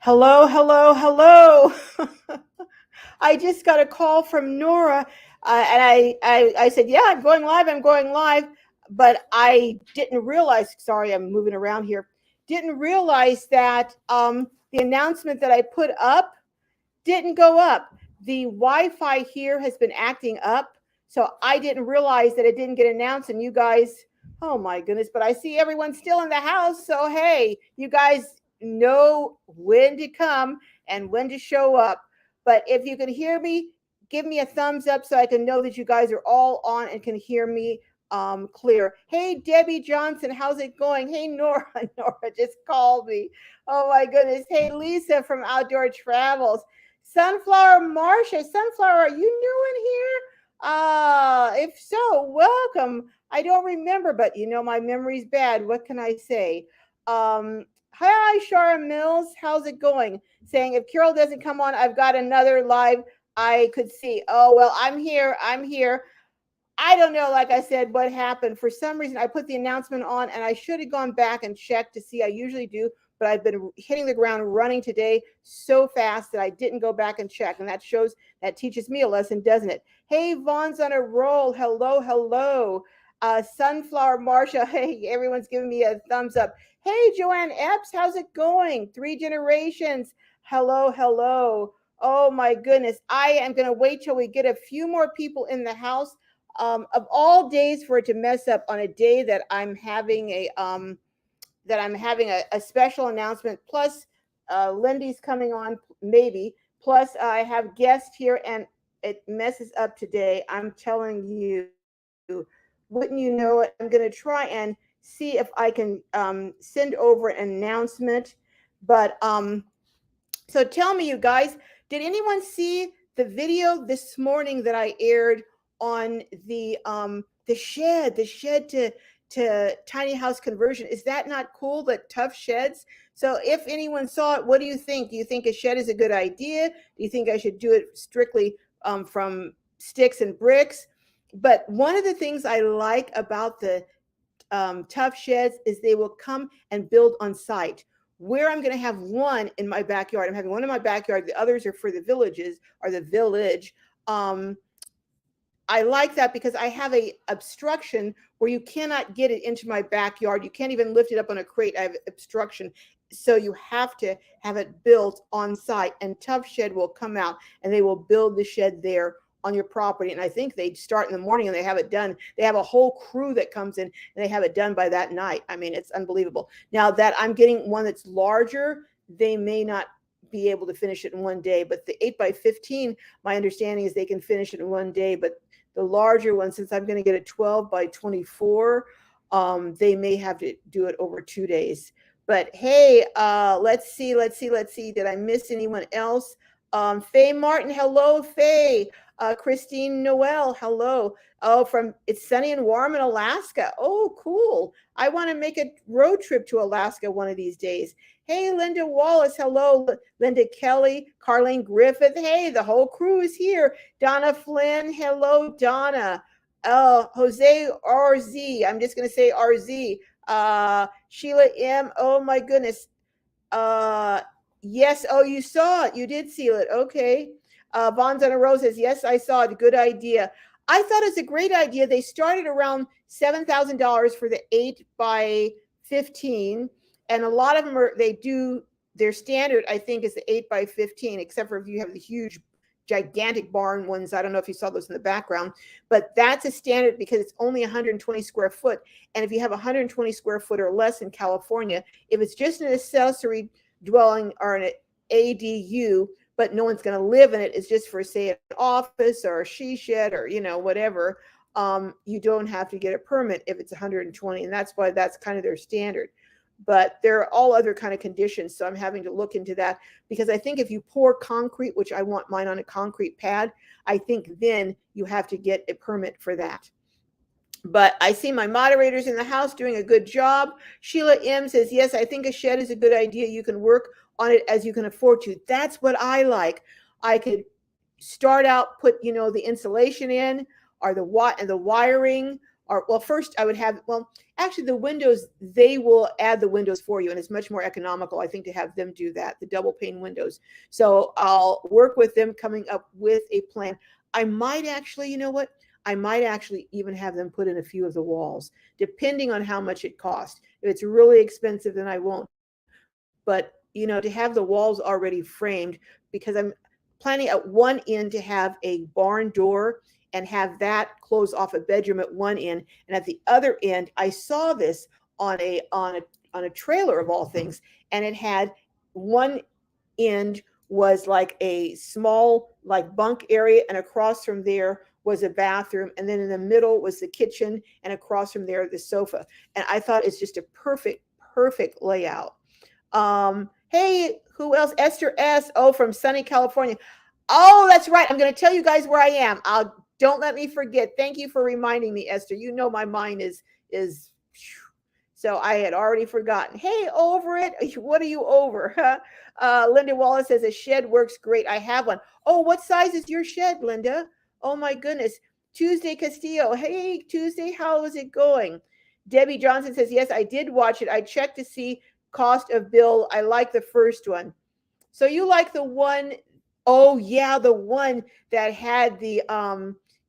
Hello, hello, hello. I just got a call from Nora, and I said, "Yeah, I'm going live. I'm going live," but I didn't realize. Sorry, I'm moving around here. Didn't realize that the announcement that I put up didn't go up. The Wi-Fi here has been acting up, so I didn't realize that it didn't get announced. And you guys, oh my goodness! But I see everyone's still in the house, so hey, you guys know when to come and when to show up. But if you can hear me, give me a thumbs up so I can know that you guys are all on and can hear me clear. Hey, Debbie Johnson, how's it going? Hey, Nora, Nora just called me. Oh my goodness. Hey, Lisa from Outdoor Travels. Sunflower Marcia, Sunflower, are you new in here? If so, welcome. I don't remember, but you know my memory's bad. What can I say? Hi, Shara Mills. How's it going? Saying if Carol doesn't come on, I've got another live I could see. Oh well, I'm here. I'm here. I don't know, like I said, what happened. For some reason, I put the announcement on and I should have gone back and checked to see. I usually do, but I've been hitting the ground running today so fast that I didn't go back and check. And that teaches me a lesson, doesn't it? Hey, Vaughn's on a roll. Hello, hello. Sunflower Marsha. Hey, everyone's giving me a thumbs up. Hey, Joanne Epps, how's it going? Three generations. Hello, hello. Oh my goodness. I am going to wait till we get a few more people in the house. Of all days for it to mess up on a day that I'm having a special announcement. Plus, Lindy's coming on maybe. Plus, I have guests here, and it messes up today. I'm telling you, wouldn't you know it? I'm going to try and see if I can send over an announcement. But so tell me, you guys, did anyone see the video this morning that I aired on the shed to tiny house conversion? Is that not cool? That Tough Sheds. So if anyone saw it, what do you think? Do you think a shed is a good idea? Do you think I should do it strictly from sticks and bricks? But one of the things I like about the Tough Sheds is they will come and build on site. Where I'm going to have one in my backyard, I'm having one in my backyard. The others are for the villages or the village. Um, I like that because I have a obstruction where you cannot get it into my backyard. You can't even lift it up on a crate. I have obstruction. So you have to have it built on site, and Tough Shed will come out and they will build the shed there on your property. And I think they start in the morning and they have it done. They have a whole crew that comes in and they have it done by that night. I mean, it's unbelievable. Now that I'm getting one that's larger, they may not be able to finish it in one day, but the 8x15, my understanding is they can finish it in one day. But the larger one, since I'm going to get a 12x24, they may have to do it over 2 days. But hey, let's see. Did I miss anyone else? Faye Martin, hello, Faye. Christine Noel, hello. Oh, it's sunny and warm in Alaska. Oh, cool. I want to make a road trip to Alaska one of these days. Hey, Linda Wallace, hello. Linda Kelly, Carlene Griffith. Hey, the whole crew is here. Donna Flynn, hello, Donna. Jose RZ, I'm just going to say RZ. Sheila M, oh my goodness. Yes, oh, you saw it. You did see it. Okay. Bonzana Rose says, yes, I saw it. Good idea. I thought it's a great idea. They started around $7,000 for the 8x15. And a lot of them their standard, I think, is the 8x15, except for if you have the huge, gigantic barn ones. I don't know if you saw those in the background, but that's a standard because it's only 120 square foot. And if you have 120 square foot or less in California, if it's just an accessory dwelling or an ADU, but no one's going to live in it, it's just for, say, an office or a she shed or, whatever, you don't have to get a permit if it's 120. And that's why that's kind of their standard. But there are all other kind of conditions. So I'm having to look into that because I think if you pour concrete, which I want mine on a concrete pad, I think then you have to get a permit for that. But I see my moderators in the house doing a good job. Sheila M says, yes, I think a shed is a good idea. You can work on it as you can afford to. That's what I like. I could start out, put, the insulation in or the wiring Or, well, first I would have, well, actually the windows, they will add the windows for you, and it's much more economical, I think, to have them do that, the double pane windows. So I'll work with them coming up with a plan. I might actually, you know what? I might actually even have them put in a few of the walls, depending on how much it costs. If it's really expensive, then I won't. But, you know, to have the walls already framed, because I'm planning at one end to have a barn door and have that close off a bedroom at one end, and at the other end, I saw this on a trailer of all things, and it had one end was like a small like bunk area, and across from there was a bathroom, and then in the middle was the kitchen, and across from there the sofa. And I thought it's just a perfect layout. Hey, who else? Esther S. Oh, from sunny California. Oh, that's right. I'm going to tell you guys where I am. Don't let me forget. Thank you for reminding me, Esther. You know my mind is. So I had already forgotten. Hey, over it. What are you over? Linda Wallace says a shed works great. I have one. Oh, what size is your shed, Linda? Oh my goodness. Tuesday Castillo. Hey, Tuesday, how is it going? Debbie Johnson says, yes, I did watch it. I checked to see cost of bill. I like the first one. So you like the one, oh yeah, the one that had the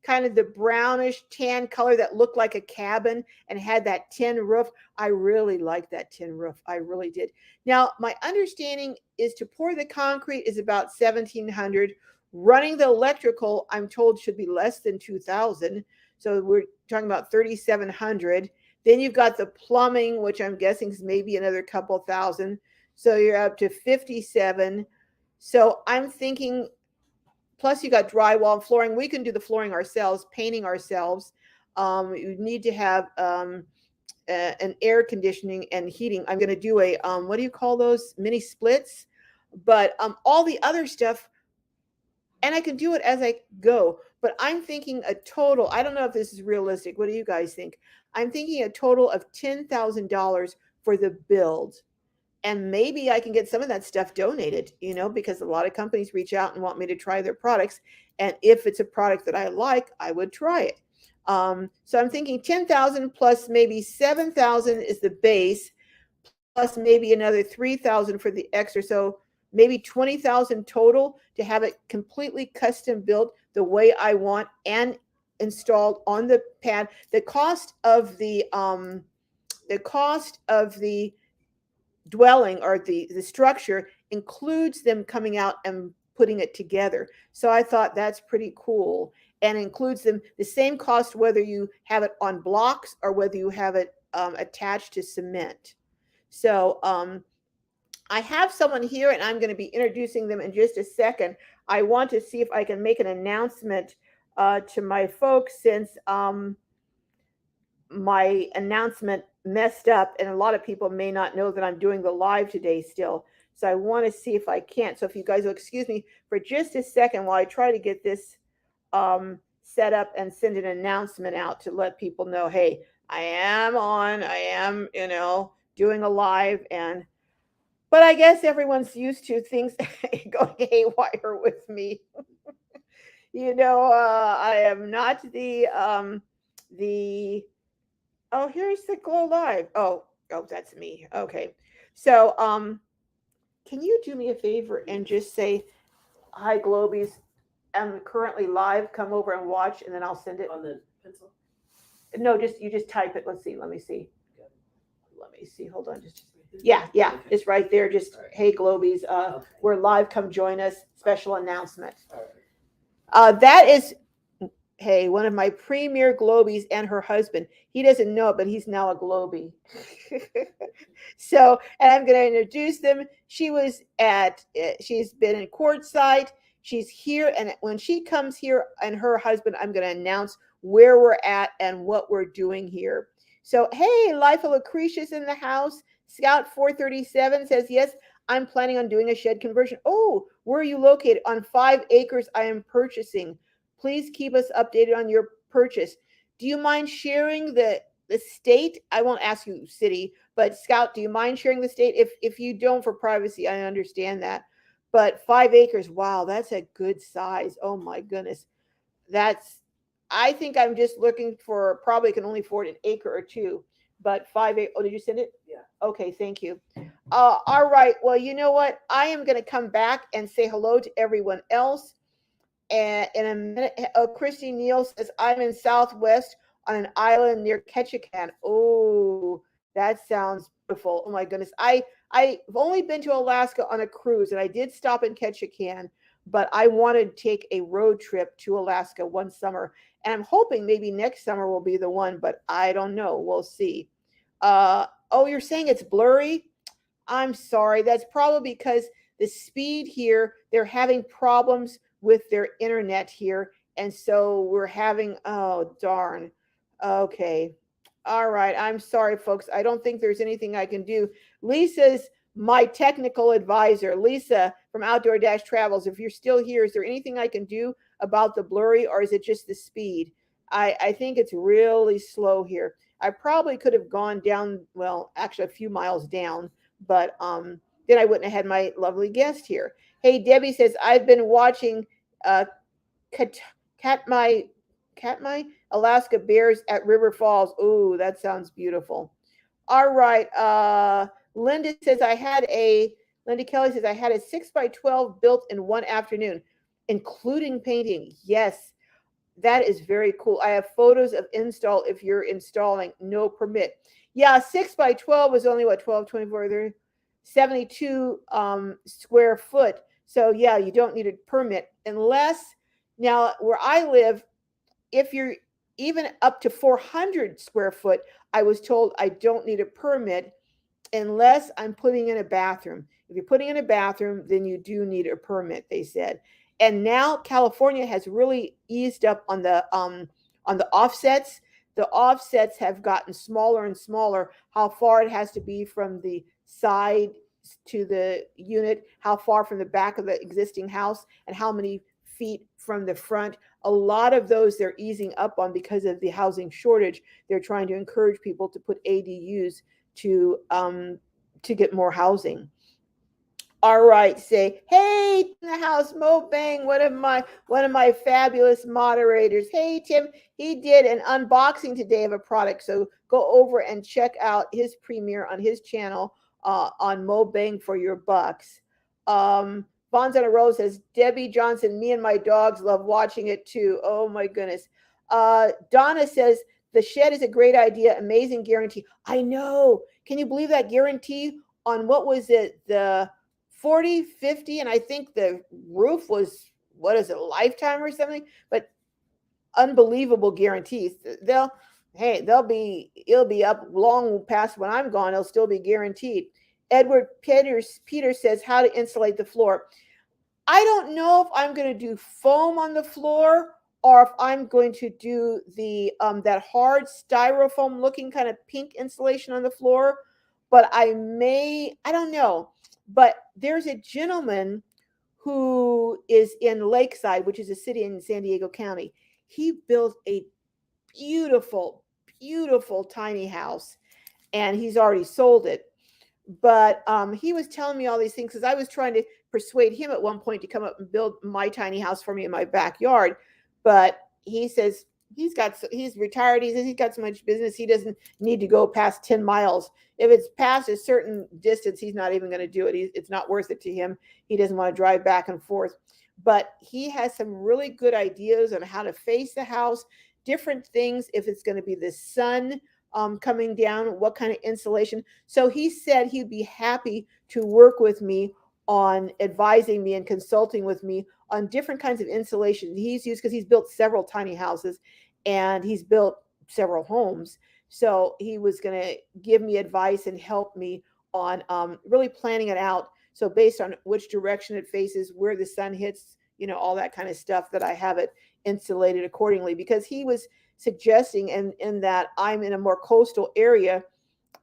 kind of the brownish tan color that looked like a cabin and had that tin roof. I really liked that tin roof. I really did. Now, my understanding is to pour the concrete is about $1,700. Running the electrical, I'm told, should be less than $2,000. So we're talking about $3,700. Then you've got the plumbing, which I'm guessing is maybe another couple thousand. So you're up to 57. So I'm thinking, plus you got drywall and flooring. We can do the flooring ourselves, painting ourselves. You need to have an air conditioning and heating. I'm going to do a, what do you call those? Mini splits. But all the other stuff, and I can do it as I go. But I'm thinking a total, I don't know if this is realistic. What do you guys think? I'm thinking a total of $10,000 for the build. And maybe I can get some of that stuff donated, you know, because a lot of companies reach out and want me to try their products. And if it's a product that I like, I would try it. So I'm thinking 10,000 plus maybe 7,000 is the base, plus maybe another 3,000 for the extra. So maybe 20,000 total to have it completely custom built the way I want and installed on the pad. The cost of the dwelling or the structure includes them coming out and putting it together. So I thought that's pretty cool, and includes them the same cost whether you have it on blocks or whether you have it attached to cement. So I have someone here, and I'm going to be introducing them in just a second. I want to see if I can make an announcement to my folks, since my announcement messed up, and a lot of people may not know that I'm doing the live today still. So I want to see if I can't. So if you guys will excuse me for just a second while I try to get this set up and send an announcement out to let people know, hey, I am, you know, doing a live. But I guess everyone's used to things going haywire with me. You know, I am not the oh, here's the Glow Live. Oh, that's me. Okay. So, can you do me a favor and just say, hi, Globies, I'm currently live. Come over and watch, and then I'll send it. On the pencil? No, you just type it. Let's see. Let me see. Hold on. Yeah. Okay. It's right there. Just, right. Hey, Globies, okay. We're live. Come join us. Special announcement. All right. That is, hey, one of my premier Globies and her husband. He doesn't know it, but he's now a Globie. So, and I'm going to introduce them. She's been in Quartzsite. She's here. And when she comes here and her husband, I'm going to announce where we're at and what we're doing here. So, hey, Life of Lucretia's in the house. Scout 437 says, yes, I'm planning on doing a shed conversion. Oh, where are you located? On 5 acres I am purchasing. Please keep us updated on your purchase. Do you mind sharing the state? I won't ask you city, but Scout, do you mind sharing the state? If you don't, for privacy, I understand that. But 5 acres, wow, that's a good size. Oh my goodness. I think I'm just looking for, probably can only afford an acre or two, but 5 acres. Oh, did you send it? Yeah. Okay, thank you. All right. Well, you know what? I am going to come back and say hello to everyone else. And in a minute, Christy Neal says, I'm in Southwest on an island near Ketchikan. Oh, that sounds beautiful. Oh my goodness. I've only been to Alaska on a cruise, and I did stop in Ketchikan, but I wanted to take a road trip to Alaska one summer. And I'm hoping maybe next summer will be the one, but I don't know. We'll see. Oh, you're saying it's blurry? I'm sorry. That's probably because the speed here, they're having problems with their internet here. And so we're having, oh, darn. Okay. All right. I'm sorry, folks. I don't think there's anything I can do. Lisa's my technical advisor, Lisa from Outdoor Dash Travels. If you're still here, is there anything I can do about the blurry, or is it just the speed? I think it's really slow here. I probably could have gone down, well, actually a few miles down, but then I wouldn't have had my lovely guest here. Hey, Debbie says, I've been watching uh, Katmai Alaska bears at River Falls. Ooh, that sounds beautiful. All right. Linda says, Linda Kelly says, I had a 6x12 built in one afternoon, including painting. Yes, that is very cool. I have photos of install if you're installing, no permit. Yeah, 6x12 was only what, 12, 24, 30, 72 square foot. So yeah, you don't need a permit unless, now where I live, if you're even up to 400 square foot, I was told I don't need a permit unless I'm putting in a bathroom. If you're putting in a bathroom, then you do need a permit, they said. And now California has really eased up on the offsets. The offsets have gotten smaller and smaller, how far it has to be from the side to the unit, how far from the back of the existing house, and how many feet from the front. A lot of those they're easing up on because of the housing shortage. They're trying to encourage people to put ADUs to get more housing. All right, say hey in the house, Mo Bang, one of my fabulous moderators. Hey Tim, he did an unboxing today of a product, so go over and check out his premiere on his channel on Mo Bang for your bucks. Bonds on a Rose says, Debbie Johnson, me and my dogs love watching it too. Oh my goodness. Donna says, the shed is a great idea, amazing guarantee. I know. Can you believe that guarantee on what was it? The 40, 50, and I think the roof was, what is it, a lifetime or something? But unbelievable guarantees. It'll be up long past when I'm gone. It'll still be guaranteed. Edward Peter says, how to insulate the floor. I don't know if I'm going to do foam on the floor or if I'm going to do the that hard styrofoam looking kind of pink insulation on the floor, but I don't know. But there's a gentleman who is in Lakeside, which is a city in San Diego County. He built a beautiful, beautiful tiny house, and he's already sold it. But he was telling me all these things because I was trying to persuade him at one point to come up and build my tiny house for me in my backyard. But he says he's retired. He says he's got so much business, he doesn't need to go past 10 miles. If it's past a certain distance, he's not even going to do it. It's not worth it to him. He doesn't want to drive back and forth. But he has some really good ideas on how to face the house, different things. If it's going to be the sun coming down, what kind of insulation. So he said he'd be happy to work with me on advising me and consulting with me on different kinds of insulation he's used, because he's built several tiny houses and he's built several homes. So he was going to give me advice and help me on really planning it out. So based on which direction it faces, where the sun hits, all that kind of stuff, that I have it insulated accordingly, because he was suggesting, and in that I'm in a more coastal area,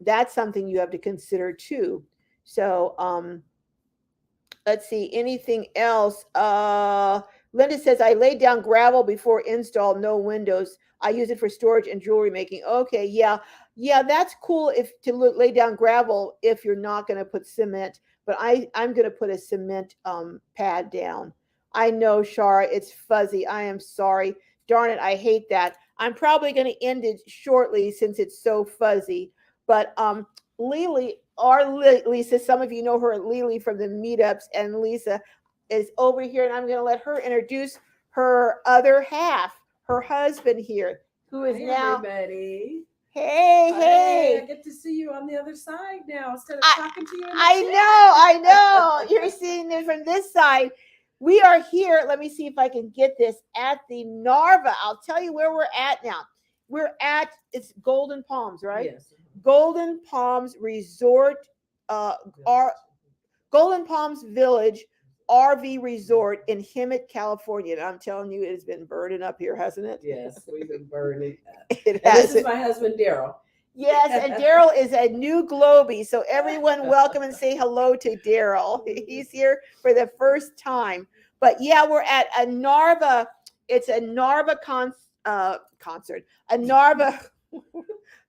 that's something you have to consider too. So let's see, anything else? Linda says, I laid down gravel before install, no windows. I use it for storage and jewelry making. Okay, yeah, that's cool if to lay down gravel if you're not going to put cement, but I'm going to put a cement pad down. I know, Shara, it's fuzzy. I am sorry. Darn it, I hate that. I'm probably going to end it shortly since it's so fuzzy. But Lily, Lisa, some of you know her, Lily from the meetups, and Lisa is over here, and I'm going to let her introduce her other half, her husband here, who is now. Everybody. Hey. I get to see you on the other side now instead of talking to you. I know. You're seeing it from this side. We are here. Let me see if I can get this at the Narva. I'll tell you where we're at now. We're at, it's Golden Palms, right? Yes. Golden Palms Resort, Golden Palms Village RV Resort in Hemet, California. And I'm telling you, it has been burning up here, hasn't it? Yes, we've been burning. It has. has. This is my husband, Daryl. Yes, and Daryl is a new Globie. So everyone welcome and say hello to Daryl. He's here for the first time. But yeah, we're at a Narva. It's a Narva concert. A Narva.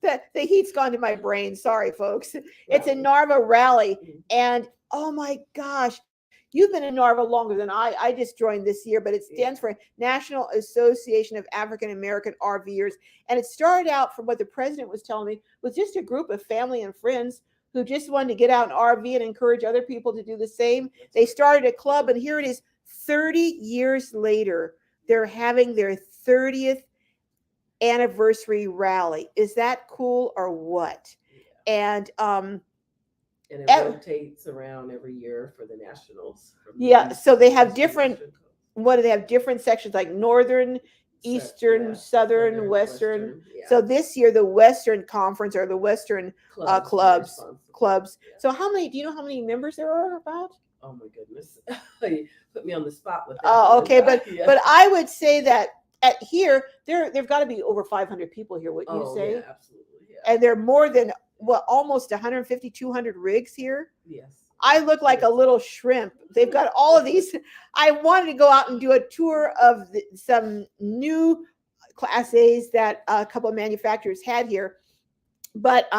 The heat's gone to my brain. Sorry, folks. It's a Narva rally. And oh my gosh, you've been in Narva longer than I. I just joined this year, but it stands for National Association of African American RVers. And it started out, from what the president was telling me, with just a group of family and friends who just wanted to get out and RV and encourage other people to do the same. They started a club, and here it is 30 years later. They're having their 30th anniversary rally. Is that cool or what? Yeah. And it rotates around every year for the nationals. So they have different. What do they have? Different sections like northern, eastern, southern, western. Yeah. So this year the Western Conference, or the Western clubs. Yeah. So how many? Do you know how many members there are about? Oh my goodness! You put me on the spot with that. Oh, okay, but I would say that at here there've got to be over 500 people here. Wouldn't you say? Yeah, absolutely. Yeah. And there are more than almost 150, 200 rigs here. Yes. I look like a little shrimp. They've got all of these. I wanted to go out and do a tour of some new Class A's that a couple of manufacturers had here. But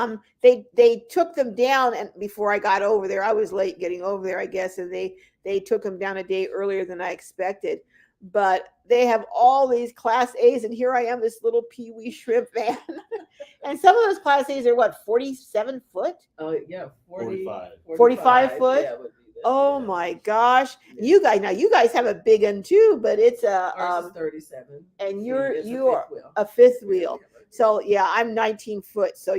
they took them down, and before I got over there, I was late getting over there, I guess, and they took them down a day earlier than I expected. But they have all these Class A's, and here I am, this little peewee shrimp man. And some of those Class A's are what, 47 foot? Oh yeah, 45 foot. Yeah, oh my gosh! Yeah. You guys have a big one too, but it's ours is 37, and you are a fifth wheel. So yeah, I'm 19 foot. So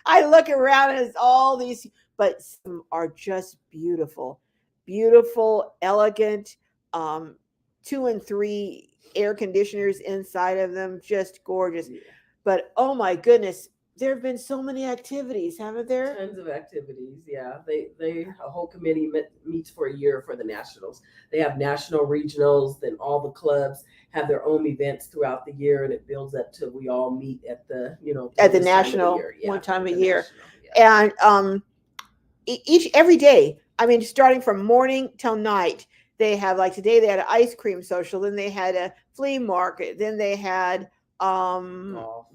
I look around and it's all these, but some are just beautiful, elegant. 2 and 3 air conditioners inside of them, just gorgeous. Yeah. But oh my goodness, there have been so many activities, haven't there? Tons of activities. Yeah, a whole committee meets for a year for the nationals. They have national regionals, then all the clubs have their own events throughout the year, and it builds up till we all meet at the at the national one time a year. Yeah. And every day, I mean, starting from morning till night. They have, like today they had an ice cream social, then they had a flea market, then they had golf.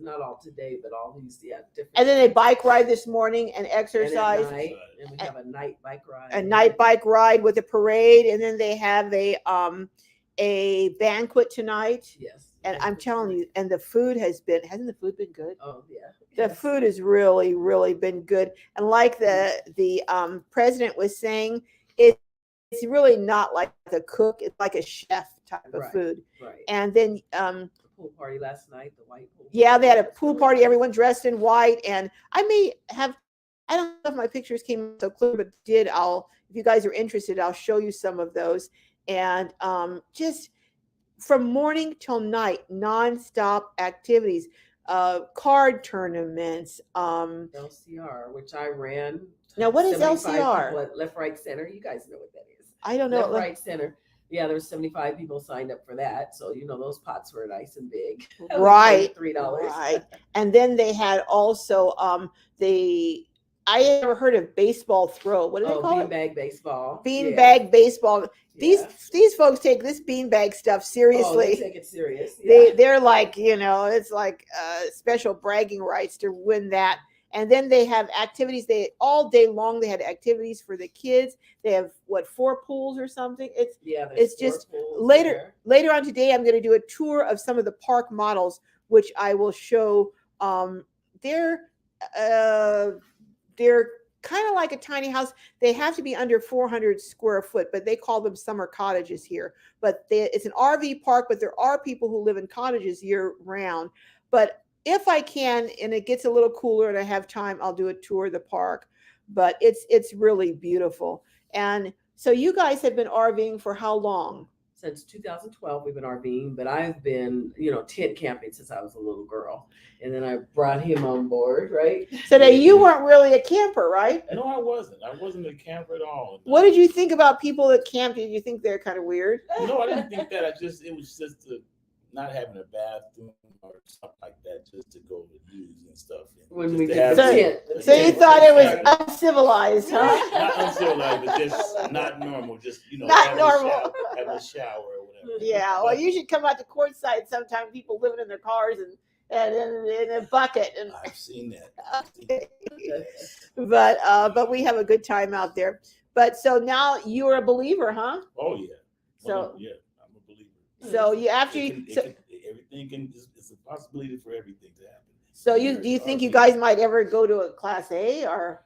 Not all today, but all these, different. And then they bike ride this morning and exercise. And we have a night bike ride. A night bike ride with a parade, and then they have a banquet tonight. Yes. And I'm telling you, and the food hasn't the food been good? Oh yeah. The food has really, really been good. And like the president was saying, it's really not like a cook, it's like a chef type of food. Right. And then the pool party last night, the white pool. Yeah, they had a pool party, everyone dressed in white. And I don't know if my pictures came so clear, but if you guys are interested, I'll show you some of those. And just from morning till night, nonstop activities, card tournaments. LCR, which I ran. Now, what is LCR? Left, right, center. You guys know what that is. I don't know. Left, right, center. Yeah, there were 75 people signed up for that. So, those pots were nice and big. Right. $3. Right. And then they had also I never heard of baseball throw. What do they call it? Beanbag baseball. Beanbag baseball. These folks take this beanbag stuff seriously. They take it serious. Yeah. They're like, it's like special bragging rights to win that. And then they have activities. They all day long they had activities for the kids. They have 4 pools or something. It's there's just 4 pools later there. on today. I'm going to do a tour of some of the park models, which I will show. They're kind of like a tiny house. They have to be under 400 square foot, but they call them summer cottages here. But it's an RV park, but there are people who live in cottages year round. But if I can, and it gets a little cooler and I have time, I'll do a tour of the park. But it's really beautiful. And so you guys have been RVing for how long? Since 2012, we've been RVing, but I've been, tent camping since I was a little girl. And then I brought him on board, right? So that you weren't really a camper, right? No, I wasn't. I wasn't a camper at all. What did you think about people that camped? Did you think they're kind of weird? No, I didn't think that. It was just not having a bathroom or something like that, just to go to use and stuff. When we to did have the So- tent. So you thought it was uncivilized, huh? not uncivilized, but just not normal. Just Not have normal. have a shower or whatever. Yeah, well, you should come out to courtside sometime. People living in their cars and in a bucket. And I've seen that. but we have a good time out there. But so now you're a believer, huh? Oh yeah. So- yeah, I'm a believer. So you after It you can- so, everything can. It's a possibility for everything to happen. so you do you think you guys might ever go to a Class A or?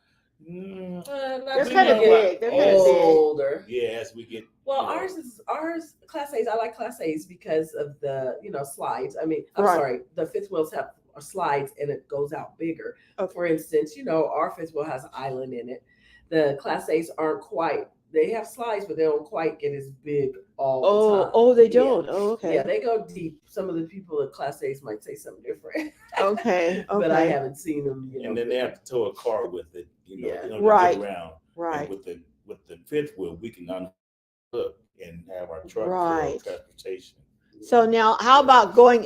Mm, They're We kind of know big. They're kind of big. older. yeah, as we get. Well, you know, ours Class A's. I like Class A's because of the slides. I mean, I'm Right. sorry, the fifth wheels have slides and it goes out bigger. Okay. For instance, our fifth wheel has an island in it. The Class A's aren't quite. They have slides, but they don't quite get as big all the time. Oh, they Yeah. don't. Oh, okay. Yeah, they go deep. Some of the people at Class A's might say something different. Okay. But I Okay. haven't seen them. and then they have to tow a car with it. Yeah. To Right. get around. Right. And with the fifth wheel, we can unhook and have our truck Right. for transportation. So now, how about going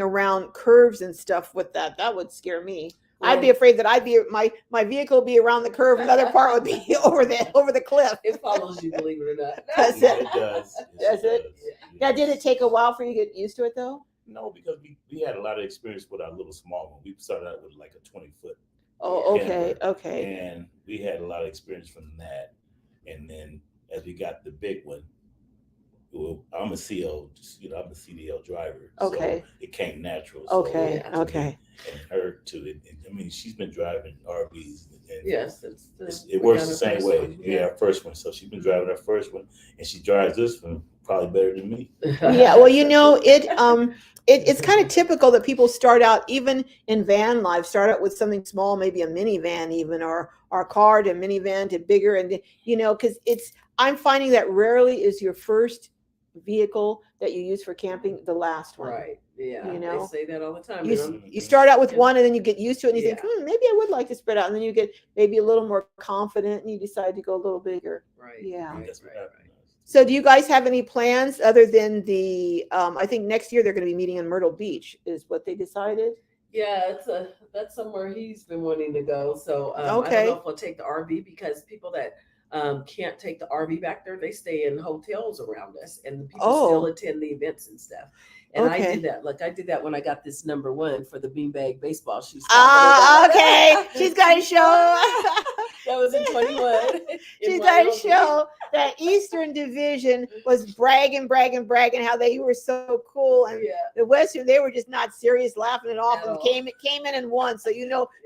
around curves and stuff with that? That would scare me. I'd be afraid that my vehicle would be around the curve, and the other part would be over the cliff. It follows you, believe it or not. Does Yeah, it? it does. Does it? Now, did it take a while for you to get used to it, though? No, because we had a lot of experience with our little small one. We started out with like a 20-foot, Oh, Yeah. okay, okay. and we had a lot of experience from that. And then as we got the big one, well, I'm a CDL driver. Okay. So it came natural. Okay, to me okay. And her too. I mean, she's been driving RVs. And Yes, it works the same way. Yeah, our first one. So she's been driving her first one, and she drives this one probably better than me. Yeah, well, it's kind of typical that people start out, even in van life, start out with something small, maybe a minivan even, or a car to minivan to bigger, and because I'm finding that rarely is your first vehicle that you use for camping the last one. Right. Yeah. They say that all the time. You start out with Yeah. one and then you get used to it and you Yeah. think, maybe I would like to spread out, and then you get maybe a little more confident and you decide to go a little bigger. Right. Yeah. Right, That's what right, happened. So do you guys have any plans other than I think next year they're going to be meeting in Myrtle Beach is what they decided? Yeah, that's somewhere he's been wanting to go. So I Okay. don't know if we'll take the RV, because people that can't take the RV back there, they stay in hotels around us, and the people Oh. still attend the events and stuff. And I Okay. did that. Like I did that when I got this number 1 for the beanbag baseball. She's Okay. She's got to show. That was in 21. She's got to show that Eastern Division was bragging how they were so cool, and Yeah. the Western, they were just not serious, laughing it off, At and all. came in and won. So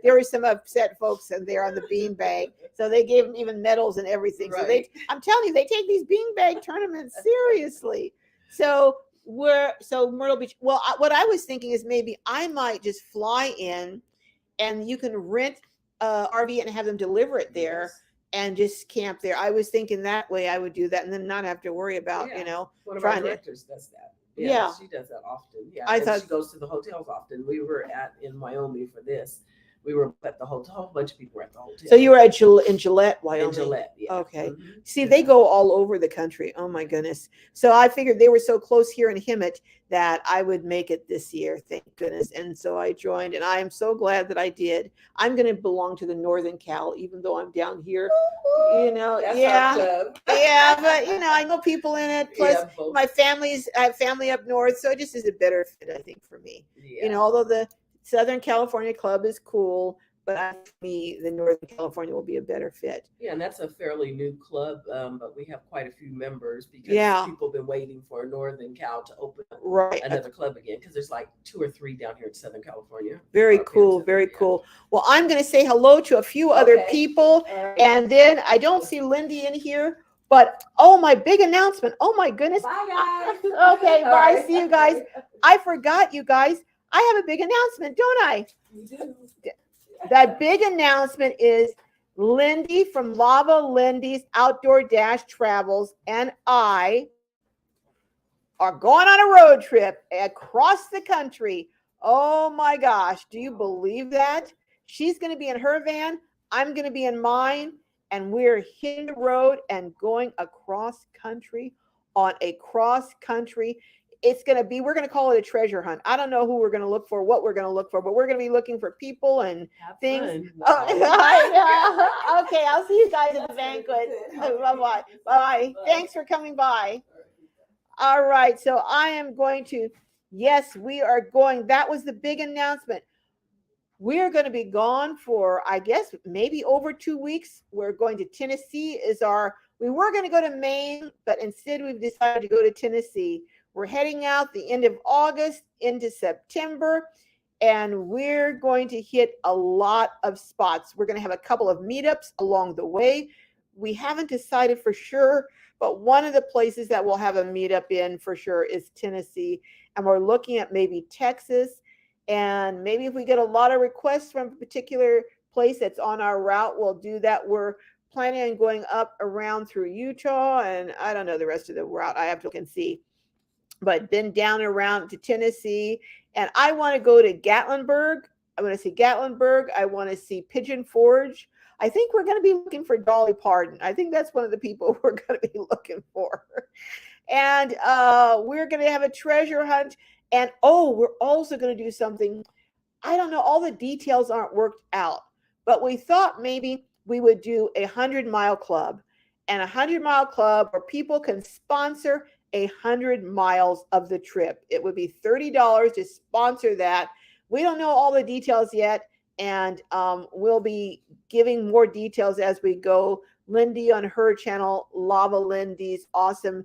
there were some upset folks in there on the beanbag. So they gave them even medals and everything. So Right. I'm telling you, they take these beanbag tournaments seriously. So Myrtle Beach. Well, what I was thinking is maybe I might just fly in, and you can rent a RV and have them deliver it there. Yes. And just camp there. I was thinking that way I would do that and then not have to worry about, Yeah. One of trying our to- directors does that. Yeah. She does that often. Yeah. I and thought- she goes to the hotels often. We were in Wyoming for this. We were at the hotel. A whole bunch of people were at the hotel. So you were at in Gillette, Wyoming. in Gillette. Yeah. Okay. Mhm. See, they go all over the country. Oh my goodness. So I figured they were so close here in Hemet that I would make it this year. Thank goodness. And so I joined, and I am so glad that I did. I'm going to belong to the Northern Cal, even though I'm down here, That's our yeah. club. Yeah. But I know people in it. Plus Yeah, both. I have family up north. So it just is a better fit, I think, for me. Yeah. Although Southern California Club is cool, but for me, the Northern California will be a better fit. Yeah, and that's a fairly new club, but we have quite a few members because Yeah. people have been waiting for Northern Cal to open up Right. another club again because there's like 2 or 3 down here in Southern California. Very Or up here in cool. Southern- Very yeah. cool. Well, I'm going to say hello to a few other Okay. people. All right. And then I don't see Lindy in here, but oh, my big announcement. Oh, my goodness. Bye, guys. Okay, All bye. right. See you guys. I forgot, you guys. I have a big announcement, don't I? You do. That big announcement is Lindy from Lava Lindy's Outdoor Dash Travels and I are going on a road trip across the country. Oh my gosh, do you believe that? She's going to be in her van, I'm going to be in mine, and we're hitting the road and going across country on a cross country. It's going to be, we're going to call it a treasure hunt. I don't know who we're going to look for, what we're going to look for, but we're going to be looking for people and Have things. fun. Oh, I know. Okay, I'll see you guys at the banquet. Bye-bye. Bye. Thanks for coming by. All right, so I am going to, yes, we are going. That was the big announcement. We're going to be gone for, I guess, maybe over 2 weeks. We're going to Tennessee we were going to go to Maine, but instead we've decided to go to Tennessee. We're heading out the end of August into September, and we're going to hit a lot of spots. We're going to have a couple of meetups along the way. We haven't decided for sure, but one of the places that we'll have a meetup in for sure is Tennessee. And we're looking at maybe Texas. And maybe if we get a lot of requests from a particular place that's on our route, we'll do that. We're planning on going up around through Utah. And I don't know the rest of the route. I have to look and see. But then down around to Tennessee. And I want to go to Gatlinburg. I want to see Gatlinburg. I want to see Pigeon Forge. I think we're going to be looking for Dolly Parton. I think that's one of the people we're going to be looking for. And we're going to have a treasure hunt. And we're also going to do something. I don't know. All the details aren't worked out. But we thought maybe we would do a 100-mile club. And a 100-mile club where people can sponsor 100 miles of the trip. It would be $30 to sponsor that. We don't know all the details yet. And we'll be giving more details as we go. Lindy on her channel, Lava Lindy's awesome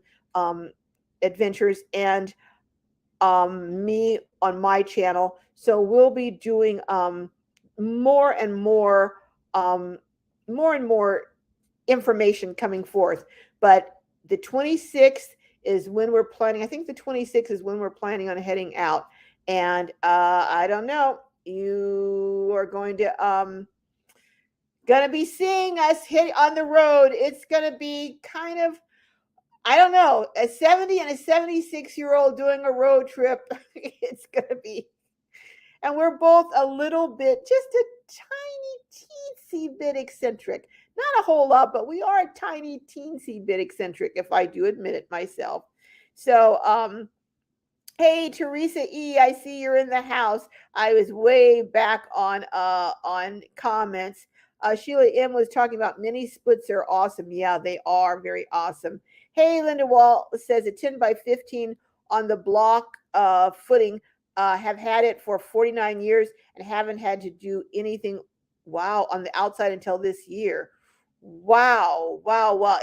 adventures, and me on my channel. So we'll be doing more and more information coming forth. But the 26th is when we're planning. I think the 26th is when we're planning on heading out. And I don't know. You are going to be seeing us hit on the road. It's gonna be kind of, I don't know, a 70 and a 76-year-old doing a road trip. It's gonna be, and we're both a little bit, just a tiny teensy bit eccentric. Not a whole lot, but we are a tiny teensy bit eccentric, if I do admit it myself. So hey, Teresa E, I see you're in the house. I was way back on comments. Sheila M was talking about mini splits are awesome. Yeah, they are very awesome. Hey, Linda Wall says a 10 by 15 on the block footing. Have had it for 49 years and haven't had to do anything, wow, on the outside until this year. Wow.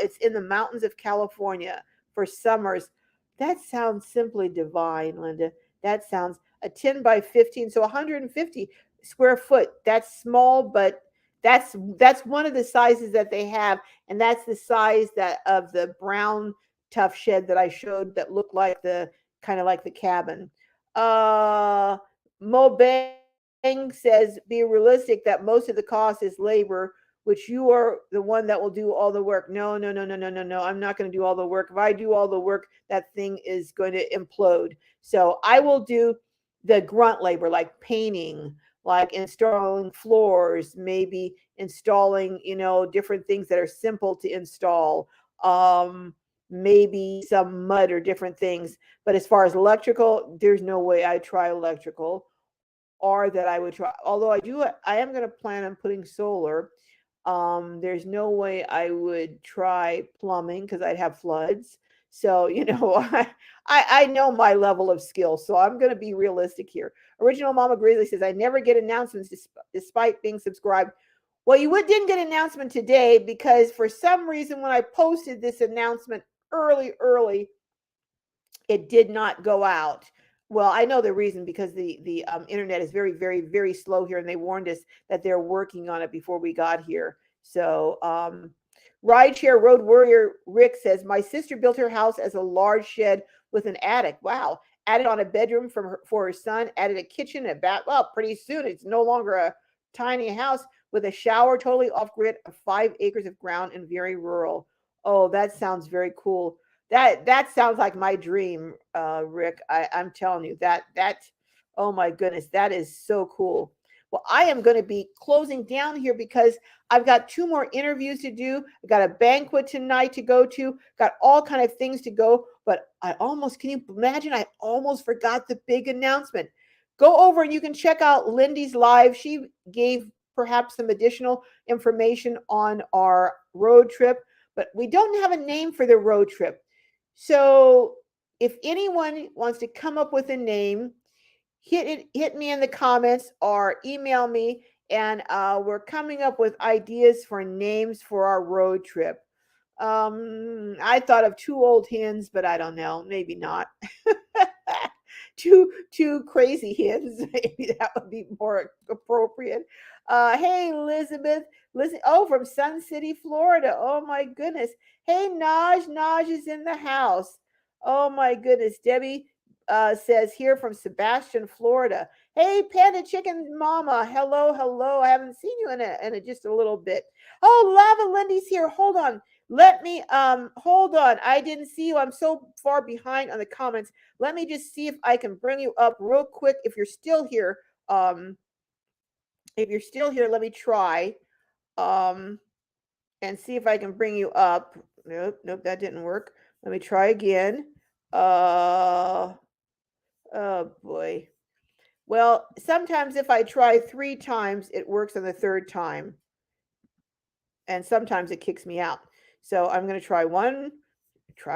It's in the mountains of California for summers. That sounds simply divine, Linda. That sounds a 10 by 15, so 150 square foot. That's small, but that's one of the sizes that they have, and that's the size that of the brown tough shed that I showed that looked like the kind of like the cabin. Mo Bang says, be realistic that most of the cost is labor, which you are the one that will do all the work. No. I'm not going to do all the work. If I do all the work, that thing is going to implode. So I will do the grunt labor, like painting, like installing floors, maybe installing, different things that are simple to install. Maybe some mud or different things. But as far as electrical, there's no way I'd try electrical, or that I would try. Although I am going to plan on putting solar. There's no way I would try plumbing because I'd have floods. So, I know my level of skill, so I'm going to be realistic here. Original Mama Grizzly says, I never get announcements despite being subscribed. Well, you didn't get an announcement today because for some reason, when I posted this announcement early, it did not go out. Well, I know the reason because the internet is very, very, very slow here, and they warned us that they're working on it before we got here. So, Rideshare Road Warrior Rick says, my sister built her house as a large shed with an attic. Wow. Added on a bedroom for her son, added a kitchen and a bath. Well, pretty soon it's no longer a tiny house with a shower, totally off grid, of 5 acres of ground and very rural. Oh, that sounds very cool. That sounds like my dream, Rick. I'm telling you that oh my goodness, that is so cool. Well, I am going to be closing down here because I've got 2 more interviews to do. I've got a banquet tonight to go to, got all kind of things to go. But can you imagine? I almost forgot the big announcement. Go over and you can check out Lindy's live. She gave perhaps some additional information on our road trip, but we don't have a name for the road trip. So if anyone wants to come up with a name, hit me in the comments or email me, and we're coming up with ideas for names for our road trip. I thought of 2 old hens, but I don't know, maybe not. two crazy hens, maybe that would be more appropriate. Hey, Elizabeth, listen. Oh, from Sun City, Florida. Oh my goodness. Hey, Naj is in the house. Oh my goodness. Debbie says here from Sebastian, Florida. Hey, Panda Chicken Mama. Hello. I haven't seen you in just a little bit. Oh, Lava Lindy's here. Hold on. Let me hold on. I didn't see you. I'm so far behind on the comments. Let me just see if I can bring you up real quick. If you're still here, let me try and see if I can bring you up. Nope, that didn't work. Let me try again. Oh boy. Well, sometimes if I try 3 times, it works on the 3rd time. And sometimes it kicks me out. So I'm going to try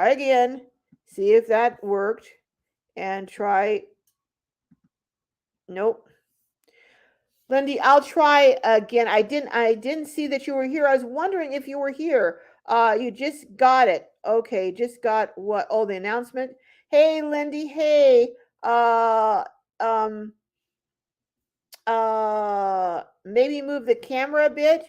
again, see if that worked, and try. Nope. Lindy, I'll try again. I didn't see that you were here. I was wondering if you were here. You just got it. Okay, just got what? Oh, the announcement. Hey, Lindy. Hey. Maybe move the camera a bit.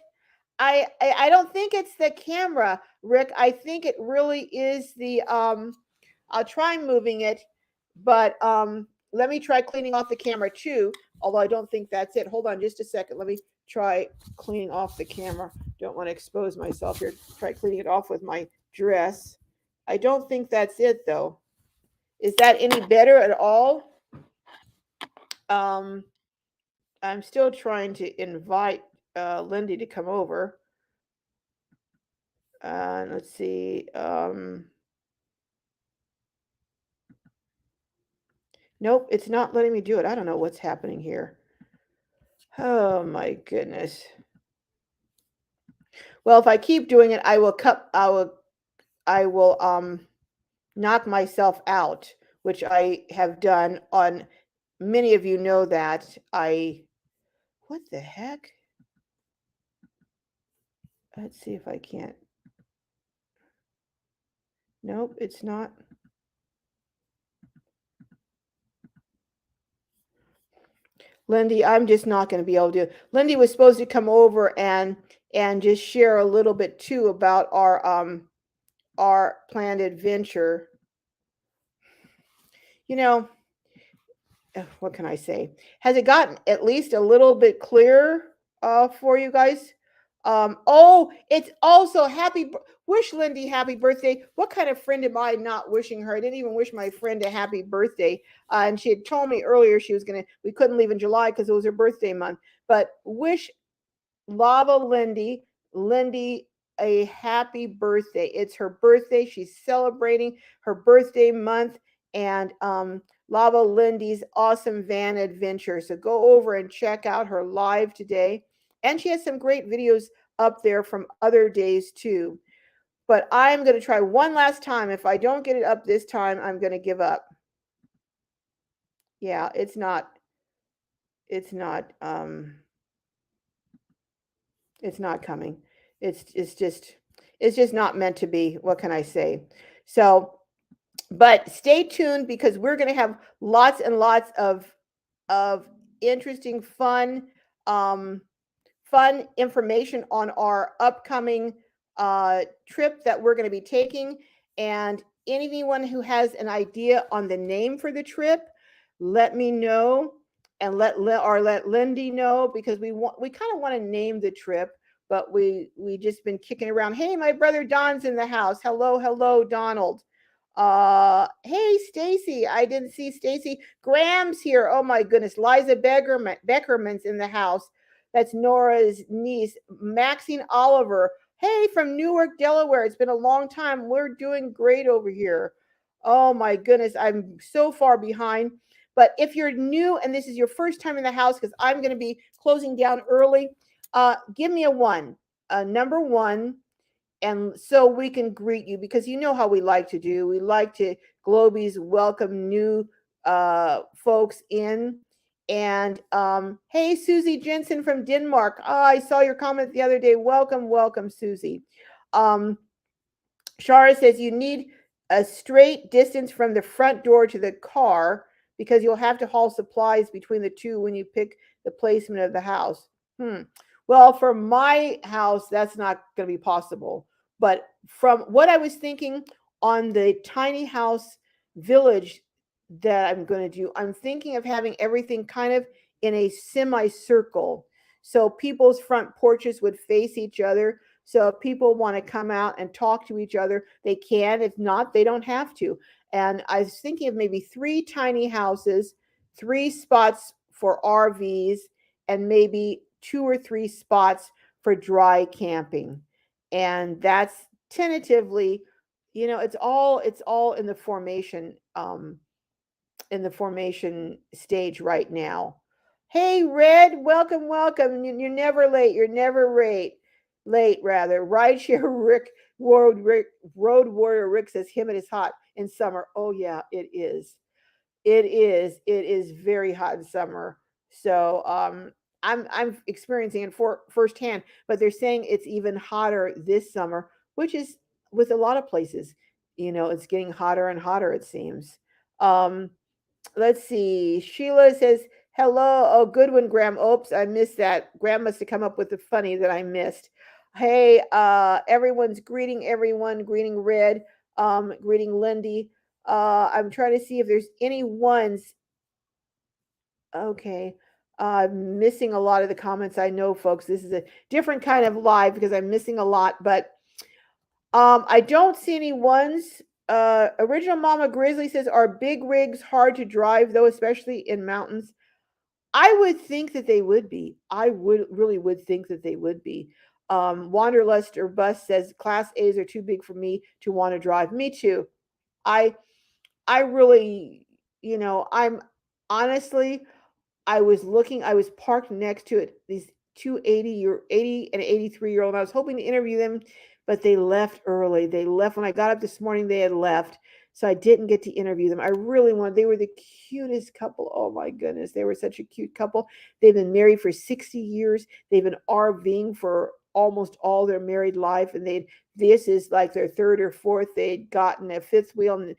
I don't think it's the camera, Rick. I think it really is the I'll try moving it, but let me try cleaning off the camera too, although I don't think that's it. Hold on just a second. Let me try cleaning off the camera. Don't want to expose myself here. Try cleaning it off with my dress. I don't think that's it though. Is that any better at all? I'm still trying to invite Lindy to come over. Let's see. Nope, it's not letting me do it. I don't know what's happening here. Oh my goodness. Well, if I keep doing it, I will knock myself out, which I have done on many of you know that what the heck? Let's see if I can't. Nope, it's not. Lindy, I'm just not going to be able to. Lindy was supposed to come over and just share a little bit too about our planned adventure. What can I say? Has it gotten at least a little bit clearer for you guys? Oh, it's also wish Lindy happy birthday. What kind of friend am I not wishing her? I didn't even wish my friend a happy birthday. And she had told me earlier we couldn't leave in July because it was her birthday month. But wish Lava Lindy a happy birthday. It's her birthday. She's celebrating her birthday month. And Lava Lindy's awesome van adventure. So go over and check out her live today. And she has some great videos up there from other days too. But I'm going to try one last time. If I don't get it up this time, I'm going to give up. Yeah, it's not coming. It's just not meant to be. What can I say? So, but stay tuned because we're going to have lots and lots of interesting, fun information on our upcoming trip that we're going to be taking. And anyone who has an idea on the name for the trip, let me know, and let Lindy know, because we kind of want to name the trip, but we just been kicking around. Hey, my brother Don's in the house. Hello, Donald. Hey, Stacy. I didn't see Stacy. Graham's here. Oh my goodness. Liza Beckerman's in the house. That's Nora's niece. Maxine Oliver. Hey, from Newark, Delaware. It's been a long time. We're doing great over here. Oh my goodness. I'm so far behind. But if you're new and this is your first time in the house, because I'm going to be closing down early, give me a 1, number 1. And so we can greet you, because you know how we like to do. We like to Globies welcome new folks in. And hey, Susie Jensen from Denmark. Oh, I saw your comment the other day. Welcome, Susie. Shara says you need a straight distance from the front door to the car, because you'll have to haul supplies between the two when you pick the placement of the house. Well, for my house, that's not going to be possible. But from what I was thinking on the tiny house village that I'm going to do, I'm thinking of having everything kind of in a semicircle. So people's front porches would face each other. So if people want to come out and talk to each other, they can. If not, they don't have to. And I was thinking of maybe 3 tiny houses, 3 spots for RVs, and maybe 2 or 3 spots for dry camping. And that's tentatively, it's all in the formation stage right now. Hey, Red, welcome. You're never late. You're never late rather. Rideshare Rick, Road Warrior Rick says him and it's hot in summer. Oh yeah, it is. It is very hot in summer. So I'm experiencing it firsthand, but they're saying it's even hotter this summer, which is with a lot of places. It's getting hotter and hotter, it seems. Let's see. Sheila says, hello. Oh, good one, Graham. Oops, I missed that. Graham must have come up with the funny that I missed. Hey, everyone's greeting everyone, greeting Red, greeting Lindy. I'm trying to see if there's any ones. Okay. I'm missing a lot of the comments. I know, folks, this is a different kind of live because I'm missing a lot, but I don't see any ones. Original Mama Grizzly says, are big rigs hard to drive though, especially in mountains? I would think that they would be. I really would think that they would be. Wanderlust or Bus says Class A's are too big for me to want to drive. Me too. I really, I'm honestly, I was parked next to it. These 80 and 83-year-old. I was hoping to interview them, but they left early. They left when I got up this morning. They had left, so I didn't get to interview them. I really wanted. They were the cutest couple. Oh my goodness, they were such a cute couple. They've been married for 60 years. They've been RVing for almost all their married life, and this is like their 3rd or 4th. They'd gotten a 5th wheel, and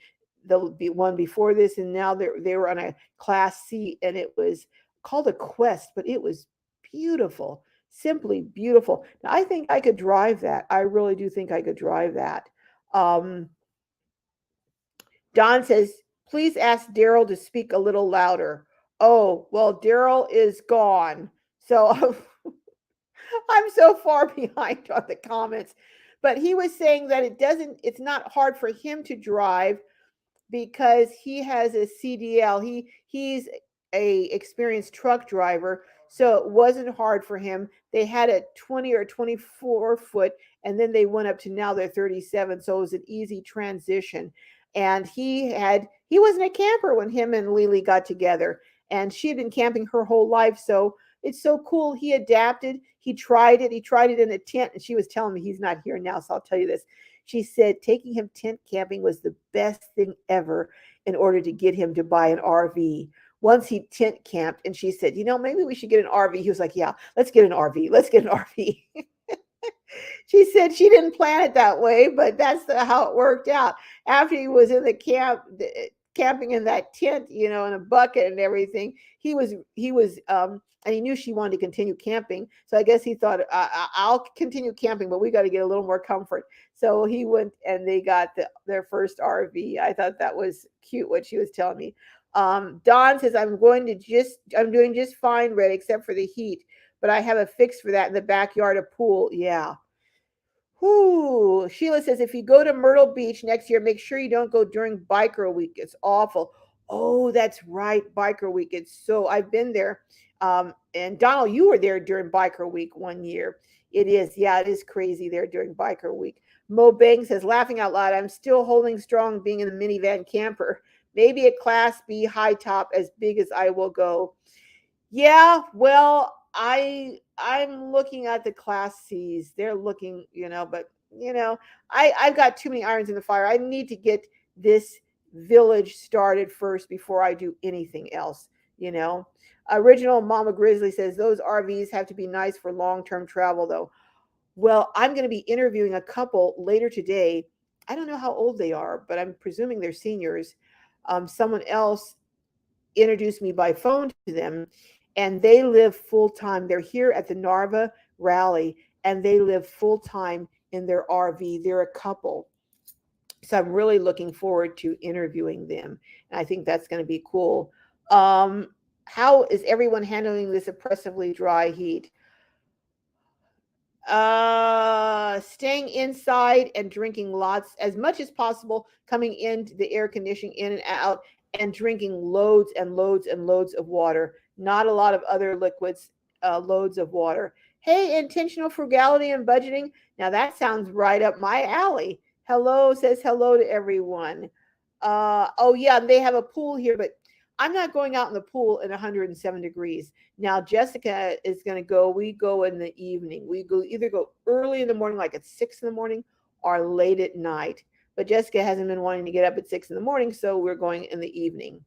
the one before this, and now they were on a Class C, and it was called a Quest, but it was beautiful, simply beautiful. Now, I think I could drive that. I really do think I could drive that. Don says, please ask Daryl to speak a little louder. Oh, well, Daryl is gone. So I'm so far behind on the comments. But he was saying that it's not hard for him to drive because he has a CDL. He's a experienced truck driver, so it wasn't hard for him. They had a 20 or 24 foot, and then they went up to now they're 37, so it was an easy transition. And he wasn't a camper when him and Lily got together, and she had been camping her whole life, so it's so cool. He adapted. He tried it in a tent, and she was telling me, he's not here now, so I'll tell you this. She said taking him tent camping was the best thing ever in order to get him to buy an RV. Once he tent camped, and she said, maybe we should get an RV. He was like, yeah, let's get an RV. Let's get an RV. She said she didn't plan it that way, but that's how it worked out. After he was in the camping in that tent, in a bucket and everything, he was, and he knew she wanted to continue camping. So I guess he thought, I'll continue camping, but we got to get a little more comfort. So he went and they got their first RV. I thought that was cute what she was telling me. Don says, I'm doing just fine, Red, except for the heat, but I have a fix for that in the backyard, a pool. Yeah. Whoo. Sheila says, if you go to Myrtle Beach next year, make sure you don't go during Biker Week. It's awful. Oh, that's right. Biker Week. I've been there. And Donald, you were there during Biker Week one year. It is crazy there during Biker Week. Mo Bang says, laughing out loud, I'm still holding strong being in the minivan camper. Maybe a Class B high top as big as I will go. Yeah, well, I'm looking at the Class C's. They're looking, but I've got too many irons in the fire. I need to get this village started first before I do anything else. Original Mama Grizzly says those RVs have to be nice for long-term travel, though. Well, I'm going to be interviewing a couple later today. I don't know how old they are, but I'm presuming they're seniors. Someone else introduced me by phone to them, and they live full-time. They're here at the Narva rally, and they live full-time in their RV. They're a couple. So I'm really looking forward to interviewing them. And I think that's going to be cool. How is everyone handling this oppressively dry heat? Staying inside and drinking lots as much as possible, coming into the air conditioning in and out, and drinking loads and loads and loads of water. Not a lot of other liquids, loads of water. Hey, intentional frugality and budgeting. Now that sounds right up my alley. Hello says hello to everyone. Oh yeah, they have a pool here, but I'm not going out in the pool in 107 degrees. Now Jessica is going to go. We go in the evening. We either go early in the morning, like at 6 in the morning, or late at night. But Jessica hasn't been wanting to get up at 6 in the morning, so we're going in the evening.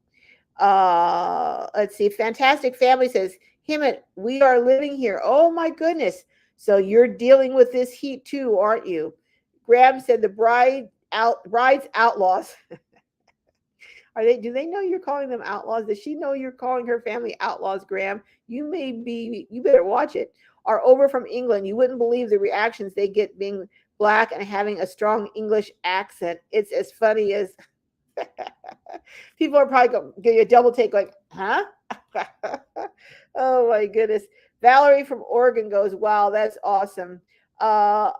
Let's see. Fantastic Family says, Himmet, we are living here. Oh my goodness. So you're dealing with this heat too, aren't you? Graham said the bride's outlaws. Do they know you're calling them outlaws? Does she know you're calling her family outlaws, Graham? You better watch it. Are over from England. You wouldn't believe the reactions they get being Black and having a strong English accent. It's as funny as people are probably going to give you a double take like, huh? Oh my goodness. Valerie from Oregon goes, wow, that's awesome. All